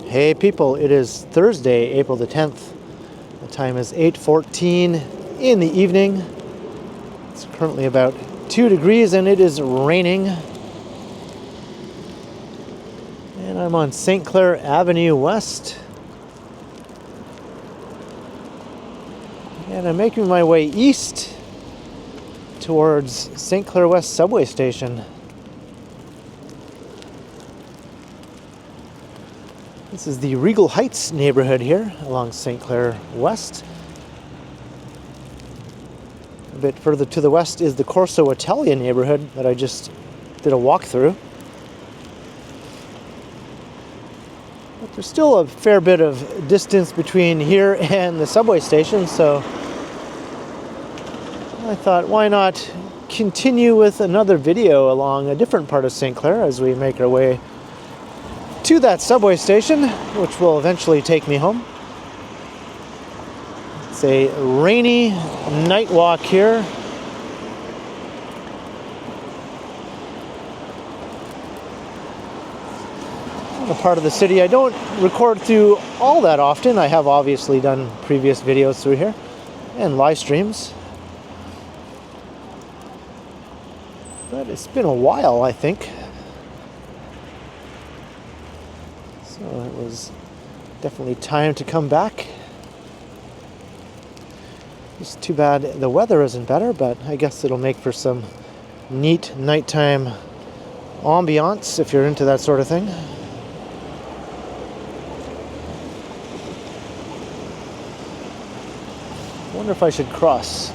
Hey people, it is Thursday, April the 10th. The time is 8:14 in the evening. It's currently about 2 degrees and it is raining. And I'm on St. Clair Avenue West. And I'm making my way east towards St. Clair West subway station. This is the Regal Heights neighborhood here along St. Clair West. A bit further to the west is the Corso Italia neighborhood that I just did a walk through. But there's still a fair bit of distance between here and the subway station, so I thought, why not continue with another video along a different part of St. Clair as we make our way to that subway station, which will eventually take me home. It's a rainy night walk here. A part of the city I don't record through all that often. I have obviously done previous videos through here and live streams, but it's been a while, I think. So it was definitely time to come back. It's too bad the weather isn't better, but I guess it'll make for some neat nighttime ambiance if you're into that sort of thing. I wonder if I should cross.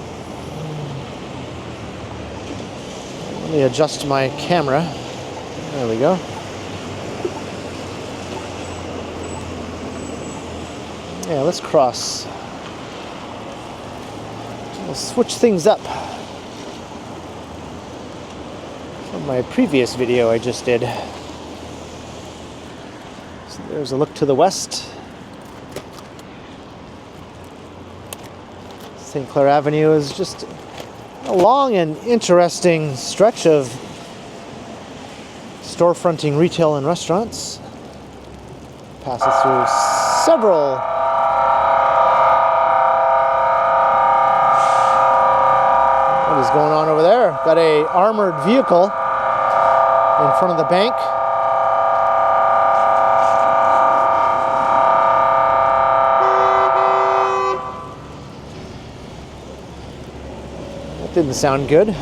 Let me adjust my camera. There we go. Yeah, let's cross. We'll switch things up from my previous video I just did. So there's a look to the west. St. Clair Avenue is just a long and interesting stretch of storefronting retail and restaurants. Passes through several What is going on over there? Got a armored vehicle in front of the bank. That didn't sound good.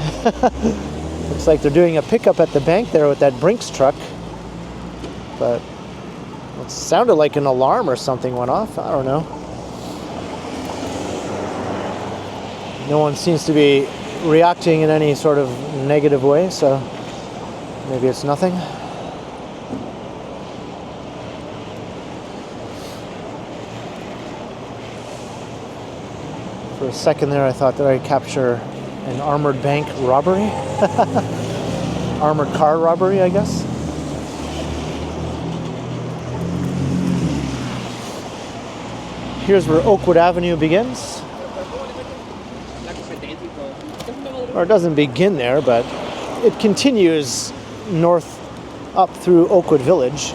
Looks like they're doing a pickup at the bank there with that Brinks truck. But it sounded like an alarm or something went off. I don't know. No one seems to be reacting in any sort of negative way, so maybe it's nothing. For a second there, I thought that I'd capture an armored bank robbery. Armored car robbery, I guess. Here's where Oakwood Avenue begins. Or it doesn't begin there, but it continues north up through Oakwood Village.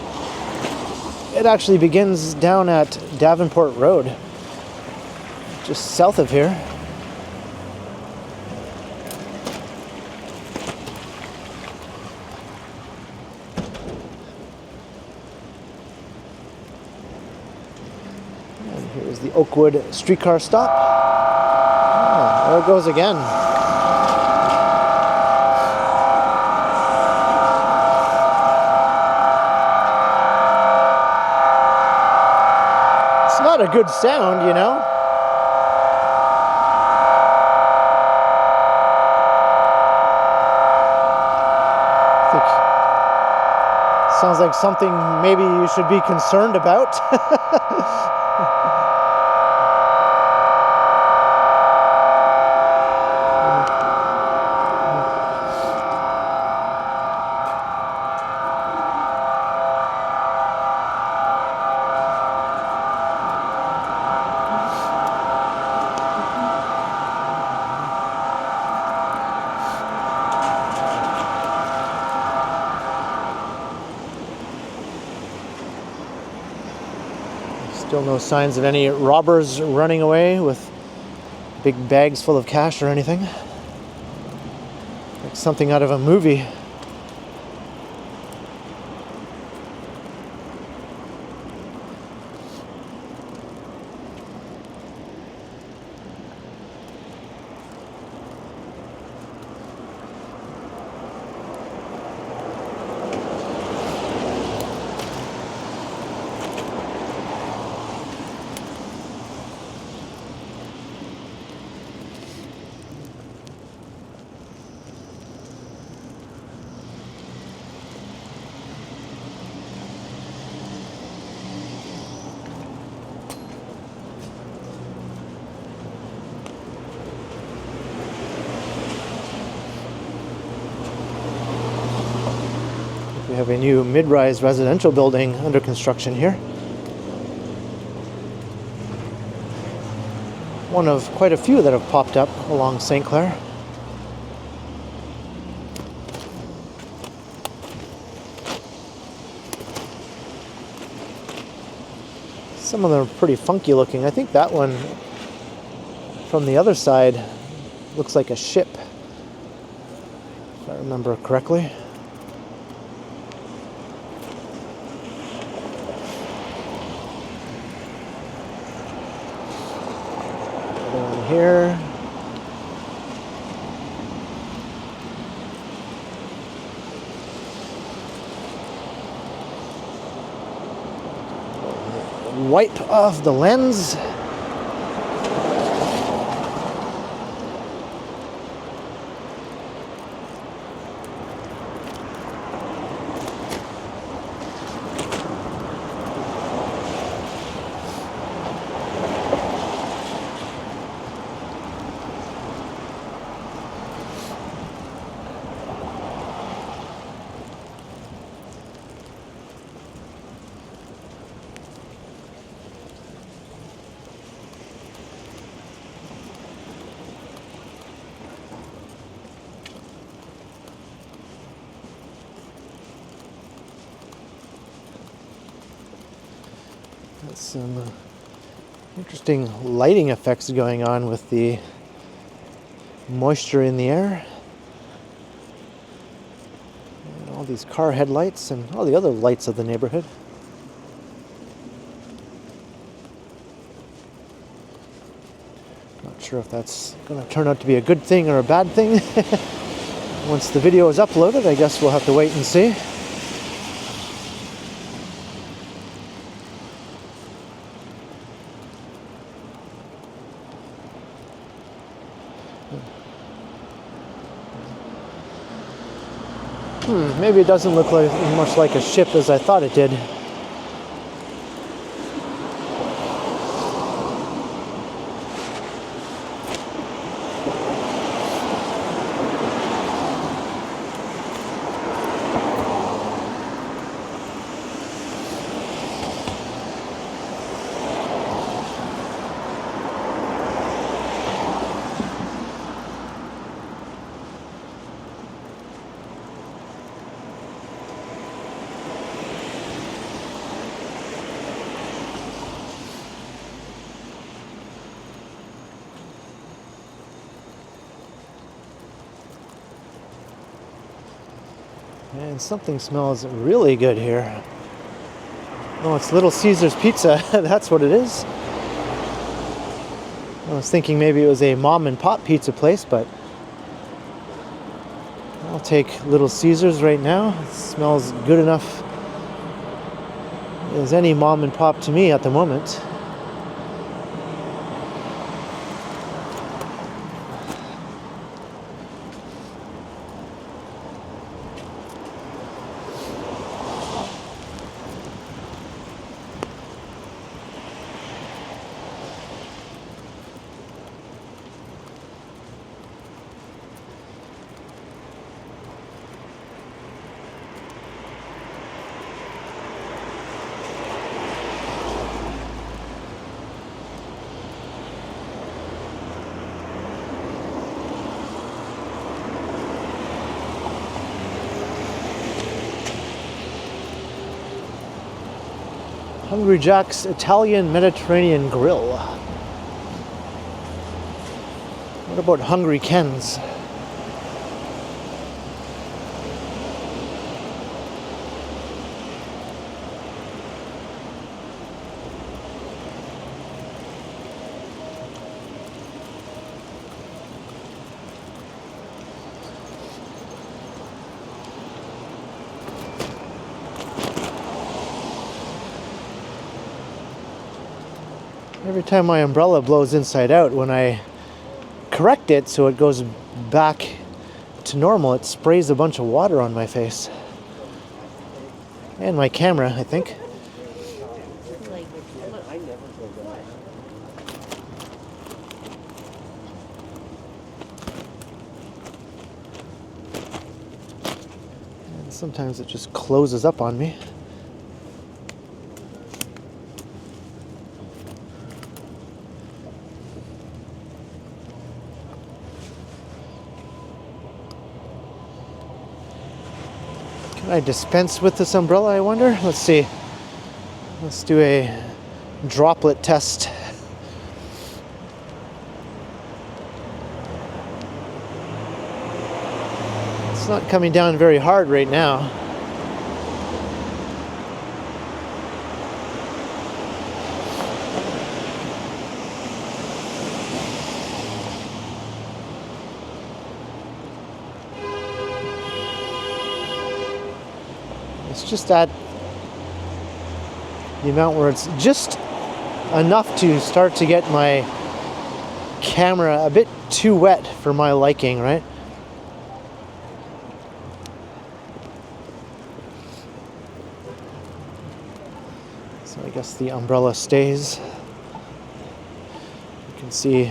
It actually begins down at Davenport Road, just south of here. And here's the Oakwood streetcar stop. Oh, there it goes again. Not a good sound, you know. I think sounds like something maybe you should be concerned about. Still no signs of any robbers running away with big bags full of cash or anything. Like something out of a movie. We have a new mid-rise residential building under construction here. One of quite a few that have popped up along St. Clair. Some of them are pretty funky looking. I think that one from the other side looks like a ship, if I remember correctly. Here. Wipe off the lens. Some interesting lighting effects going on with the moisture in the air. And all these car headlights and all the other lights of the neighborhood. Not sure if that's going to turn out to be a good thing or a bad thing. Once the video is uploaded, I guess we'll have to wait and see. Maybe it doesn't look like much like a ship as I thought it did. And something smells really good here. Oh, it's Little Caesar's Pizza. That's what it is. I was thinking maybe it was a mom and pop pizza place, but I'll take Little Caesar's right now. It smells good enough as any mom and pop to me at the moment. Hungry Jack's Italian Mediterranean Grill. What about Hungry Ken's? Every time my umbrella blows inside out, when I correct it so it goes back to normal, it sprays a bunch of water on my face. And my camera, I think. And sometimes it just closes up on me. Can I dispense with this umbrella, I wonder? Let's see. Let's do a droplet test. It's not coming down very hard right now. It's just at the amount where it's just enough to start to get my camera a bit too wet for my liking, right? So I guess the umbrella stays. You can see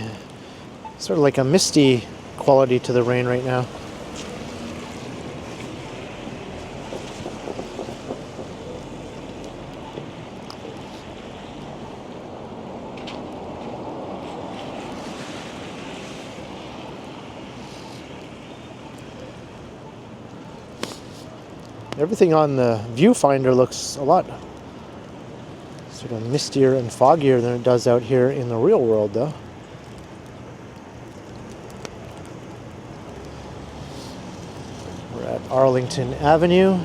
sort of like a misty quality to the rain right now. Everything on the viewfinder looks a lot sort of mistier and foggier than it does out here in the real world, though. We're at Arlington Avenue.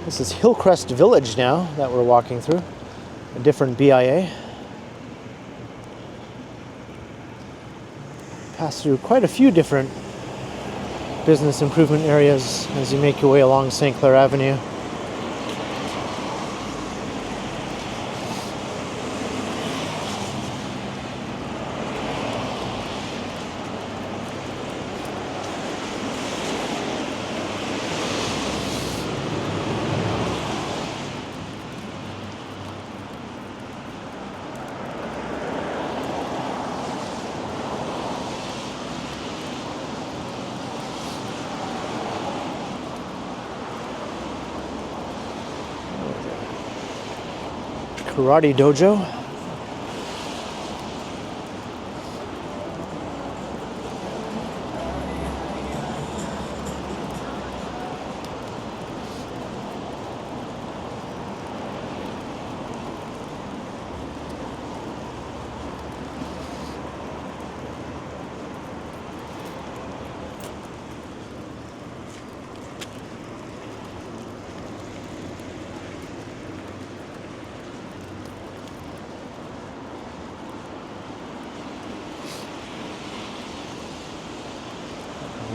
This is Hillcrest Village now that we're walking through. A different BIA. Pass through quite a few different business improvement areas as you make your way along St. Clair Avenue. Karate dojo.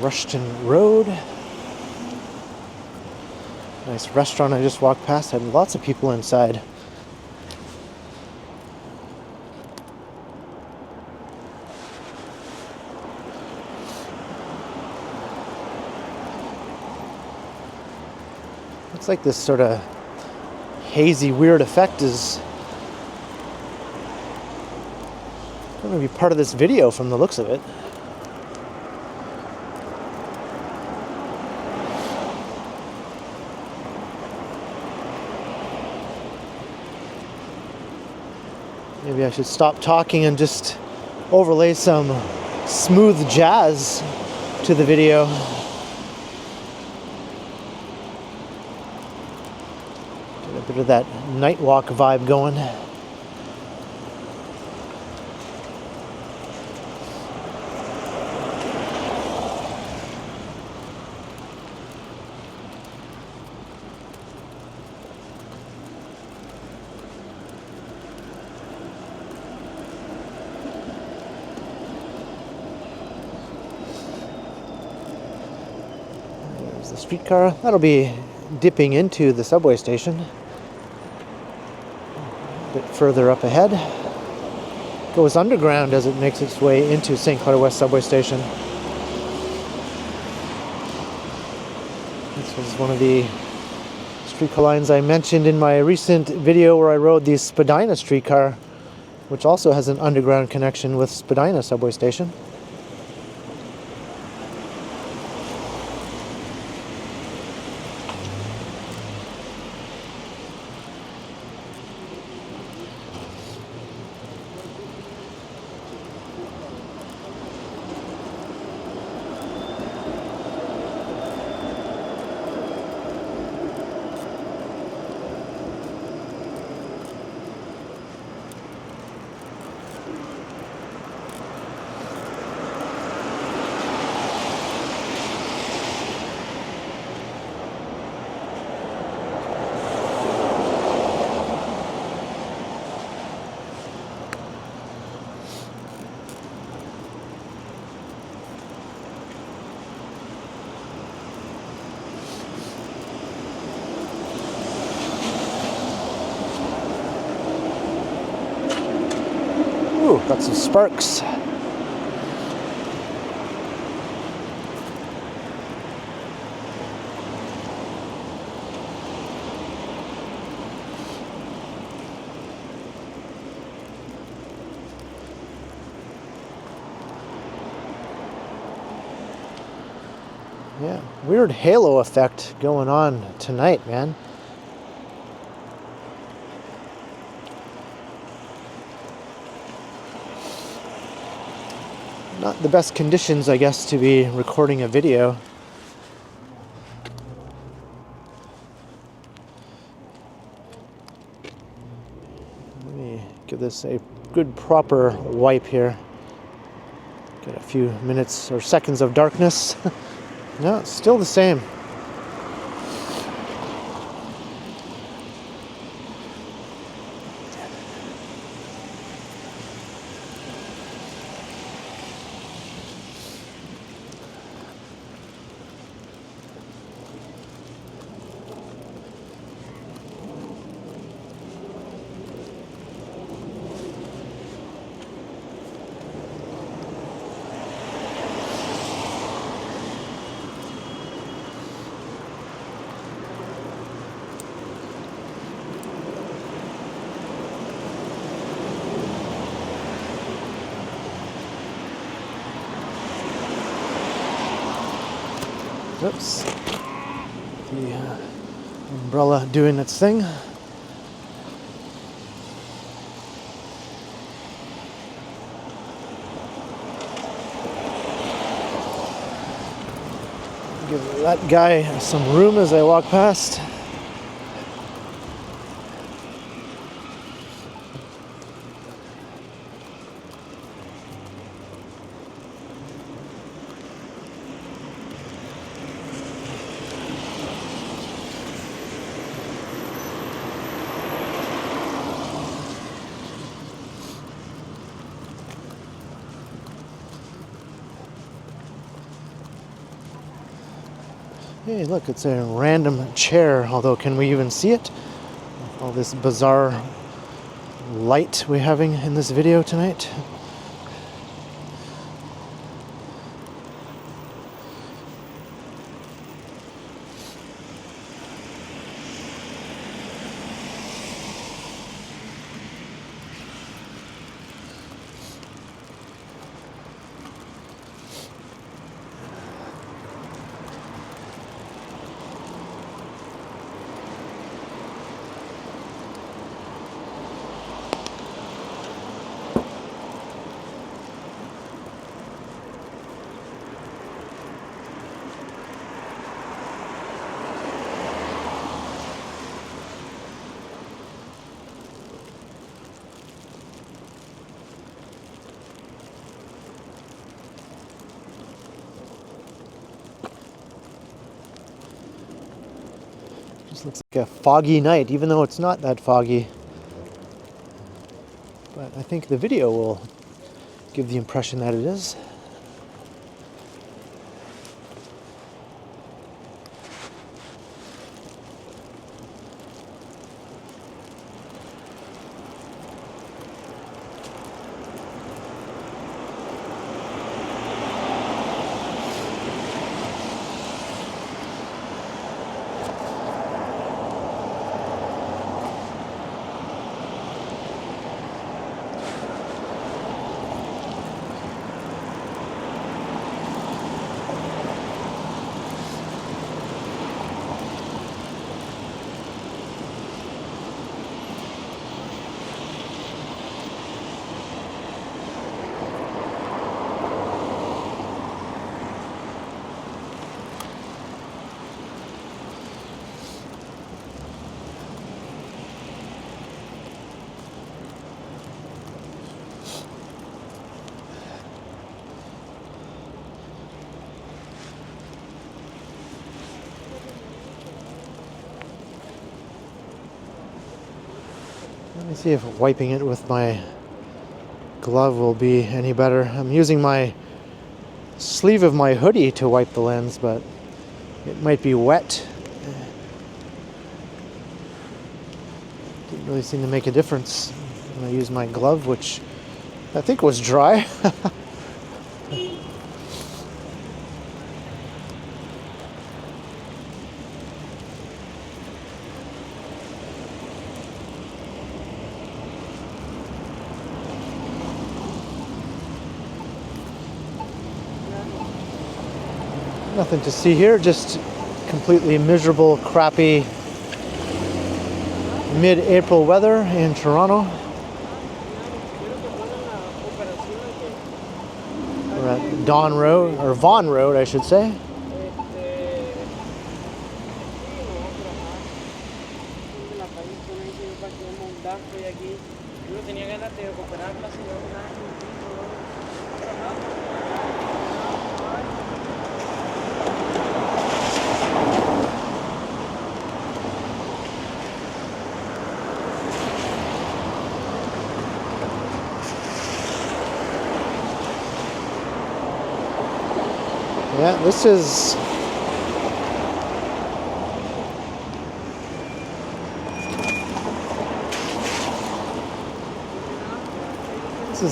Rushton Road. Nice restaurant I just walked past, had lots of people inside. Looks like this sort of hazy, weird effect is going to be part of this video from the looks of it. Maybe I should stop talking and just overlay some smooth jazz to the video. Get a Bit of that night walk vibe going. There's the streetcar. That'll be dipping into the subway station. A bit further up ahead. Goes underground as it makes its way into St. Clair West subway station. This was one of the streetcar lines I mentioned in my recent video where I rode the Spadina streetcar, which also has an underground connection with Spadina subway station. Ooh, got some sparks. Yeah, weird halo effect going on tonight, man. Not the best conditions, I guess, to be recording a video. Let me give this a good proper wipe here. Get a few minutes or seconds of darkness. No, it's still the same. Oops. The umbrella doing its thing. Give that guy some room as I walk past. Hey, look, it's a random chair, although can we even see it? All this bizarre light we're having in this video tonight. This looks like a foggy night, even though it's not that foggy. But I think the video will give the impression that it is. Let me see if wiping it with my glove will be any better. I'm using my sleeve of my hoodie to wipe the lens, but it might be wet. Didn't really seem to make a difference when I used my glove, which I think was dry. Nothing to see here, just completely miserable, crappy mid-April weather in Toronto. We're at Vaughan Road, I should say. Yeah, this is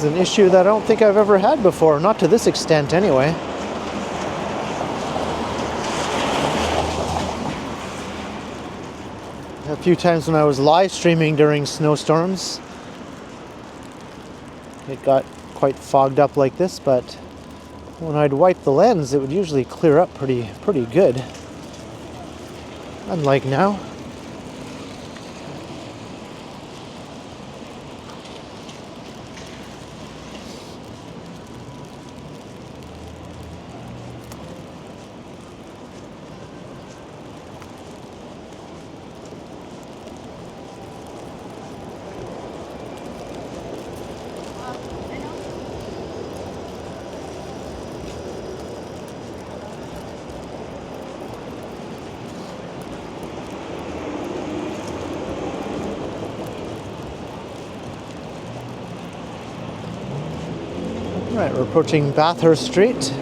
an issue that I don't think I've ever had before, not to this extent anyway. A few times when I was live streaming during snowstorms, it got quite fogged up like this, but when I'd wipe the lens, it would usually clear up pretty good. Unlike now. Right, we're approaching Bathurst Street.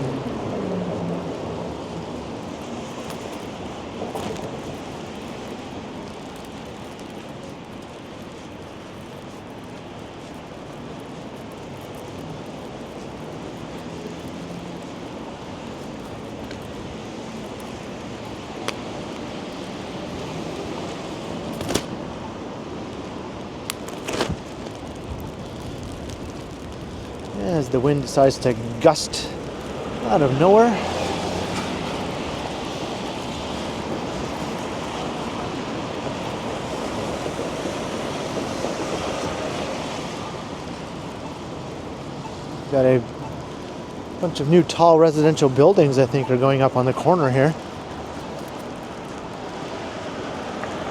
As the wind decides to gust out of nowhere. Got a bunch of new tall residential buildings, I think, are going up on the corner here.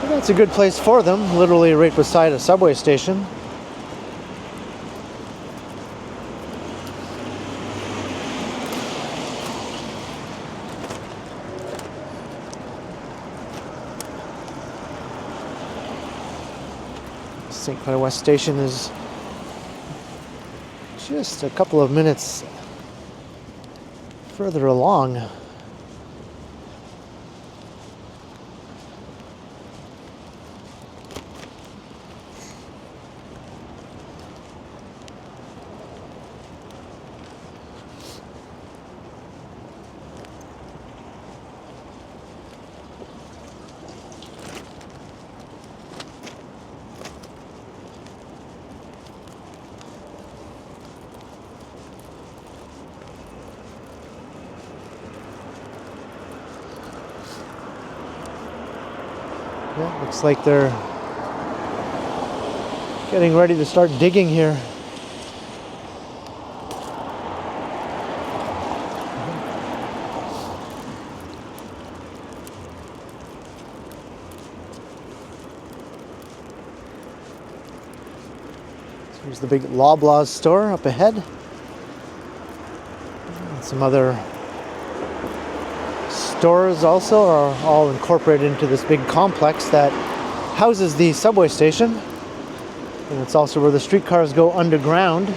But that's a good place for them, literally right beside a subway station. St. Clair West Station is just a couple of minutes further along. Yeah, looks like they're getting ready to start digging here. Here's the big Loblaws store up ahead. And some other stores also are all incorporated into this big complex that houses the subway station. And it's also where the streetcars go underground.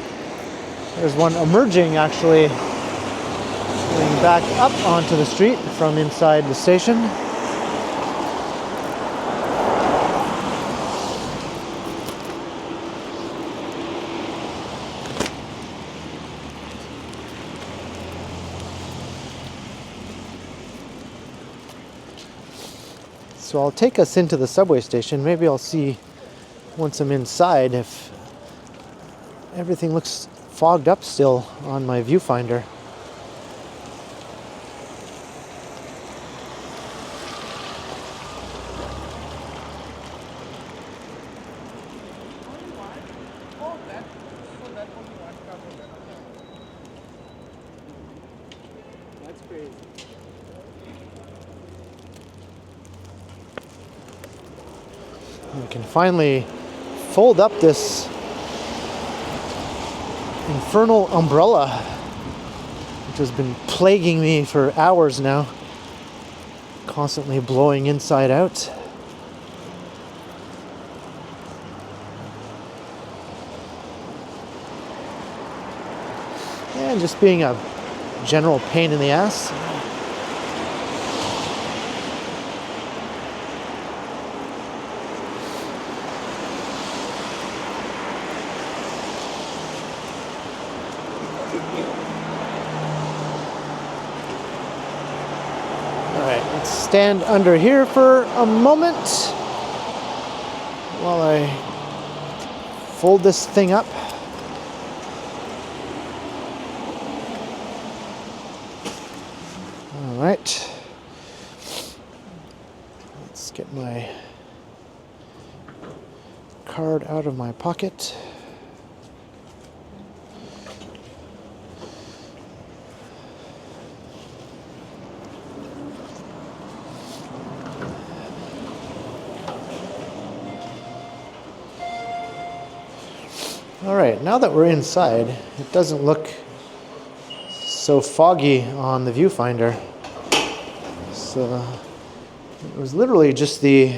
There's one emerging actually, going back up onto the street from inside the station. So I'll take us into the subway station. Maybe I'll see once I'm inside if everything looks fogged up still on my viewfinder. That's crazy. We can finally fold up this infernal umbrella, which has been plaguing me for hours now, constantly blowing inside out. And just being a general pain in the ass. Let's stand under here for a moment while I fold this thing up. All right. Let's get my card out of my pocket. All right, now that we're inside, it doesn't look so foggy on the viewfinder. So it was literally just the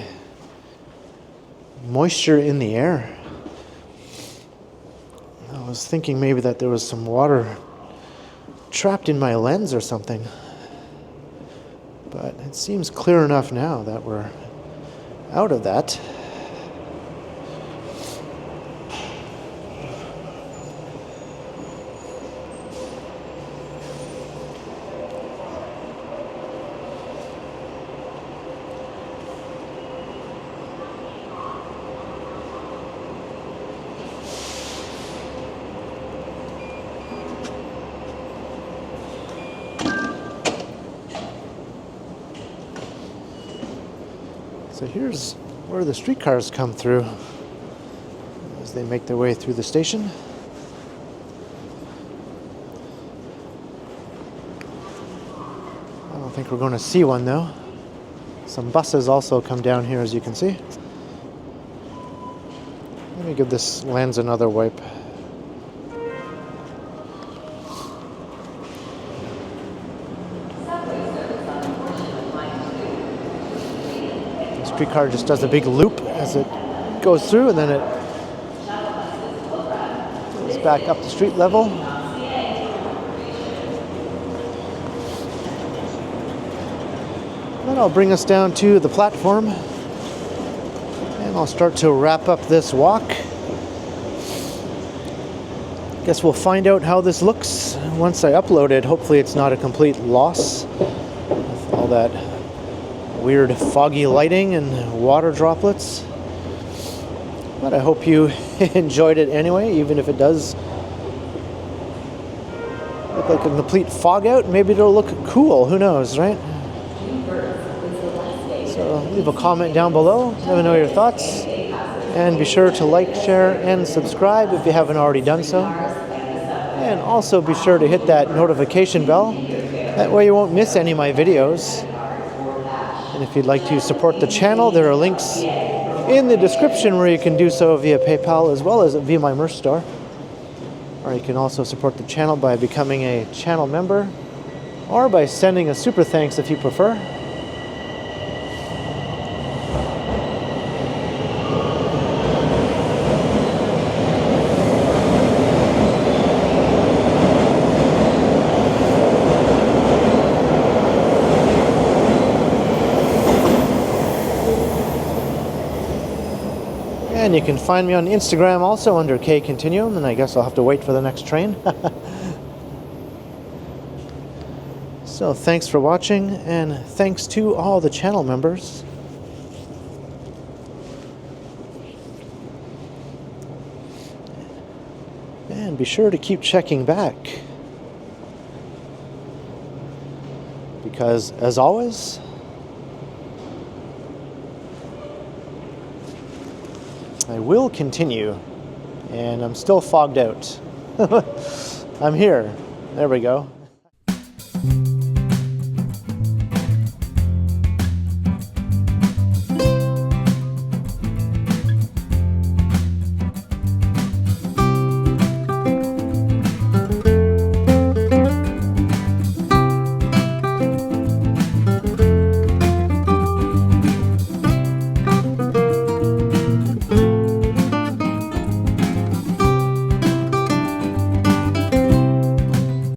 moisture in the air. I was thinking maybe that there was some water trapped in my lens or something. But it seems clear enough now that we're out of that. So here's where the streetcars come through as they make their way through the station. I don't think we're going to see one though. Some buses also come down here, as you can see. Let me give this lens another wipe. The streetcar just does a big loop as it goes through, and then it back up to street level. Then I'll bring us down to the platform, and I'll start to wrap up this walk. Guess we'll find out how this looks once I upload it. Hopefully it's not a complete loss with all that weird foggy lighting and water droplets. But I hope you enjoyed it anyway, even if it does look like a complete fog out. Maybe it'll look cool, who knows, right? So leave a comment down below, let me know your thoughts, and be sure to like, share, and subscribe if you haven't already done so. And also be sure to hit that notification bell, that way you won't miss any of my videos. And if you'd like to support the channel, there are links in the description where you can do so via PayPal as well as via my merch store. Or you can also support the channel by becoming a channel member or by sending a super thanks if you prefer. And you can find me on Instagram also under K Continuum, and I guess I'll have to wait for the next train. So thanks for watching, and thanks to all the channel members. And be sure to keep checking back, because as always, I will continue, and I'm still fogged out. I'm here. There we go.